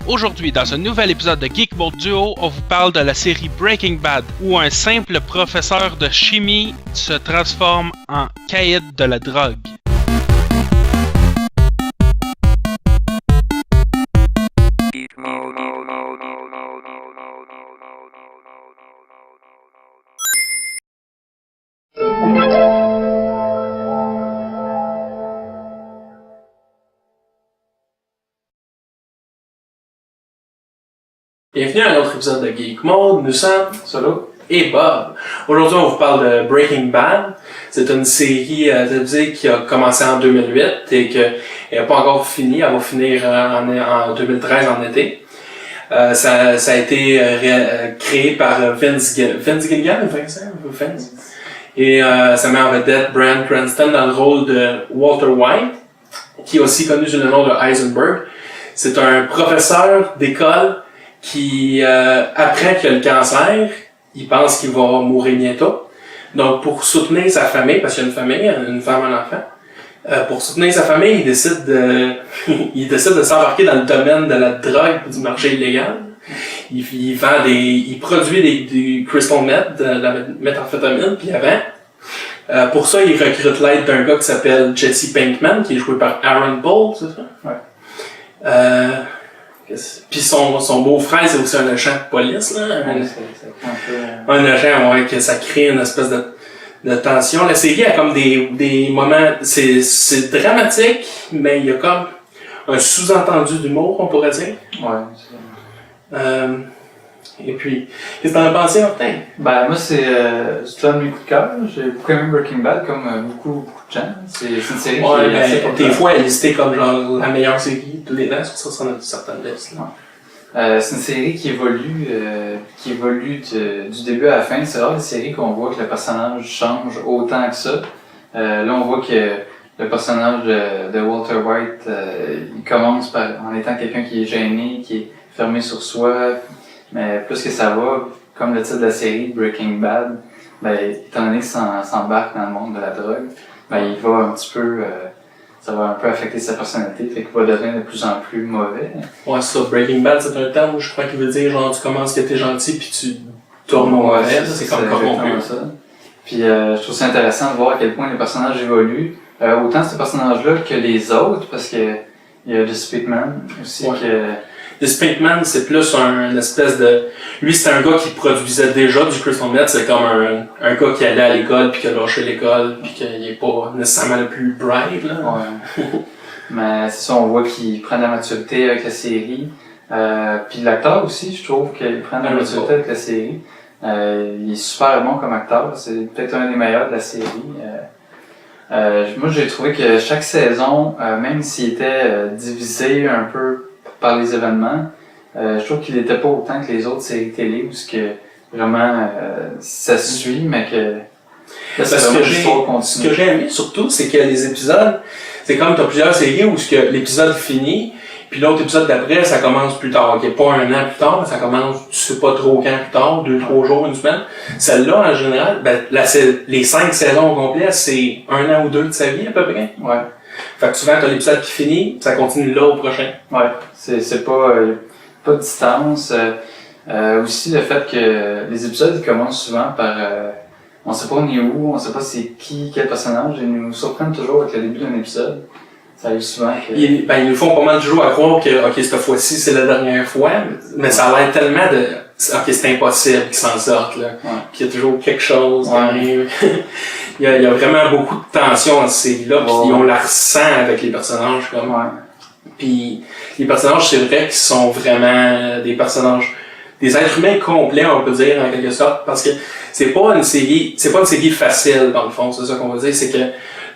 Aujourd'hui, dans un nouvel épisode de Geek Mode Duo, on vous parle de la série Breaking Bad, où un simple professeur de chimie se transforme en caïd de la drogue. Bienvenue à un autre épisode de Geek Mode. Nous sommes Solo et Bob. Aujourd'hui, on vous parle de Breaking Bad. C'est une série télévisée qui a commencé en 2008 et qui n'est pas encore finie. Elle va finir en 2013 en été. Ça a été créé par Vince Gilligan, Vince. Et ça met en vedette Bryan Cranston dans le rôle de Walter White, qui est aussi connu sous le nom de Heisenberg. C'est un professeur d'école qui, après qu'il a le cancer, il pense qu'il va mourir bientôt. Donc, pour soutenir sa famille, parce qu'il y a une famille, une femme, un enfant, pour soutenir sa famille, il décide de s'embarquer dans le domaine de la drogue et du marché illégal. Il produit du crystal meth, de la méthamphétamine, puis avant. Pour ça, il recrute l'aide d'un gars qui s'appelle Jesse Pinkman, qui est joué par Aaron Paul, c'est ça? Ouais. Puis son beau-frère, c'est aussi un agent de police, là. Un agent, ouais, que ça crée une espèce de tension. La série a comme des moments, c'est dramatique, mais il y a comme un sous-entendu d'humour, on pourrait dire. Ouais. Et puis, qu'est-ce que t'en as pensé, Martin? Ben, moi, c'est un de mes coups de cœur. J'ai beaucoup aimé Breaking Bad, comme beaucoup de gens. C'est une série qui est assez populaire. Des fois, elle est listée comme genre la meilleure série de tous les temps, sur ça, on a certaines listes. C'est une série qui évolue du début à la fin. C'est rare les séries qu'on voit que le personnage change autant que ça. Là, on voit que le personnage de Walter White, il commence en étant quelqu'un qui est gêné, qui est fermé sur soi. Mais plus que ça va, comme le titre de la série, Breaking Bad, ben, étant donné qu'il s'embarque dans le monde de la drogue, ben, il va un petit peu, ça va un peu affecter sa personnalité, fait qu'il va devenir de plus en plus mauvais. Ouais, ça, Breaking Bad, c'est un terme où je crois qu'il veut dire, genre, tu commences que t'es gentil puis tu tournes au mauvais, c'est comme corrompu. Ça. Puis, je trouve ça intéressant de voir à quel point les personnages évoluent. Autant ce personnage-là que les autres, parce que il y a Jesse Pinkman aussi Jesse Pinkman, c'est plus un espèce de... Lui, c'est un gars qui produisait déjà du crystal meth. C'est comme un gars qui allait à l'école, puis qui a lâché l'école, puis qu'il est pas nécessairement le plus bright, là. Ouais. Mais c'est ça, on voit qu'il prend de la maturité avec la série. Puis l'acteur aussi, je trouve qu'il prend de la maturité avec la série. Il est super bon comme acteur. C'est peut-être un des meilleurs de la série. Moi, j'ai trouvé que chaque saison, même s'il était divisé un peu par les événements, je trouve qu'il n'était pas autant que les autres séries télé où vraiment ça se suit, mais que là, ce que j'ai aimé surtout, c'est que les épisodes, c'est comme t'as plusieurs séries où l'épisode finit, puis l'autre épisode d'après, ça commence plus tard. Okay, pas un an plus tard, mais ça commence, tu sais pas trop quand plus tard, 2-3 jours, une semaine. Celle-là, en général, les 5 saisons au complet, c'est 1 an ou 2 de sa vie à peu près. Ouais. Fait que souvent, t'as l'épisode qui finit, ça continue là au prochain. Ouais, c'est pas de distance. Aussi le fait que les épisodes ils commencent souvent par on sait pas on est où, on sait pas c'est quel personnage, ils nous surprennent toujours avec le début d'un épisode. Ça arrive souvent que... Ils nous font pas mal toujours à croire que ok, cette fois-ci c'est la dernière fois, mais ça a l'air tellement de ok, c'est impossible qu'ils s'en sortent là. Ouais. Puis il y a toujours quelque chose qui arrive. Il y a vraiment beaucoup de tension dans cette série-là, puis on la ressent avec les personnages comme. Ouais. Puis les personnages, c'est vrai qu'ils sont vraiment des personnages, des êtres humains complets, on peut dire en quelque sorte, parce que c'est pas une série facile dans le fond, c'est ça qu'on va dire, c'est que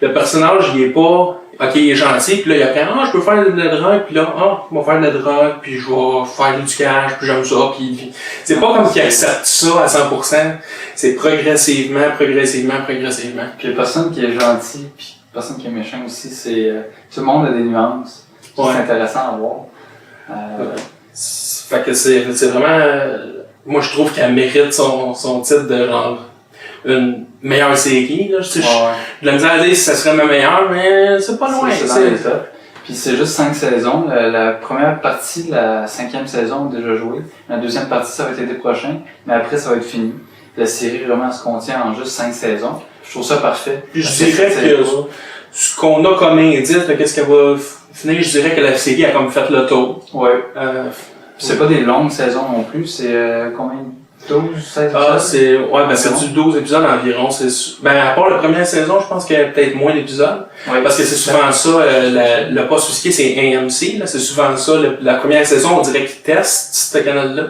le personnage il est pas ok, il est gentil, puis là il apprend je peux faire de la drogue, puis là je vais faire de la drogue, puis je vais faire du cash, puis j'aime ça, puis c'est pas comme qu'il accepte ça à 100%, c'est progressivement. Puis personne qui est gentil, puis personne qui est méchant aussi, c'est tout le monde a des nuances. Ouais. C'est intéressant à voir. Fait que c'est vraiment, moi je trouve qu'elle mérite son titre de genre une meilleure série là. De la misère à dire si ça serait ma meilleure, mais c'est pas loin. Puis c'est juste 5 saisons. La première partie de la 5e saison est déjà jouée. La deuxième partie, ça va être l'été prochain. Mais après, ça va être fini. La série, vraiment, se contient en juste 5 saisons. Je trouve ça parfait. Puis je dirais que ce qu'on a comme indice de qu'est-ce qu'elle va finir, je dirais que la série a comme fait le tour. Ouais. C'est pas des longues saisons non plus. C'est combien? 12, 16 épisodes? Ah, c'est du 12 épisodes environ. À part la première saison, je pense qu'il y a peut-être moins d'épisodes. Ouais, parce que c'est souvent ça, le poste aussi, c'est AMC, là. C'est souvent ça. La première saison, on dirait qu'ils testent ce canal-là.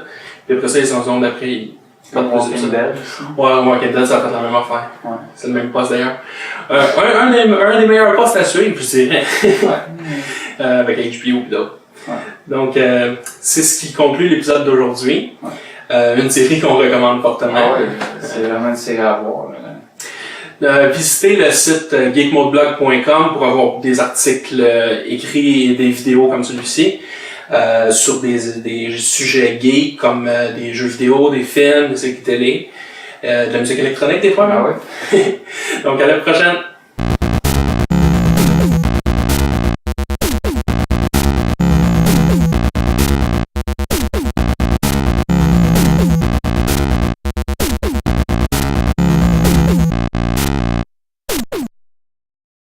Puis après ça, les saisons d'après, comme Walking Dead. Ouais, Walking Dead, ça a fait la même affaire. Ouais. C'est le même poste d'ailleurs. Un des meilleurs postes à suivre, je dirais. Ouais. Avec HBO et d'autres. Ouais. Donc, c'est ce qui conclut l'épisode d'aujourd'hui. Ouais. Une série qu'on recommande fortement. Ah ouais, c'est vraiment une série à voir. Visitez le site geekmodeblog.com pour avoir des articles écrits et des vidéos comme celui-ci sur des sujets geeks comme des jeux vidéo, des films, des séries télé, de la musique électronique des fois. Ah ouais. Donc à la prochaine!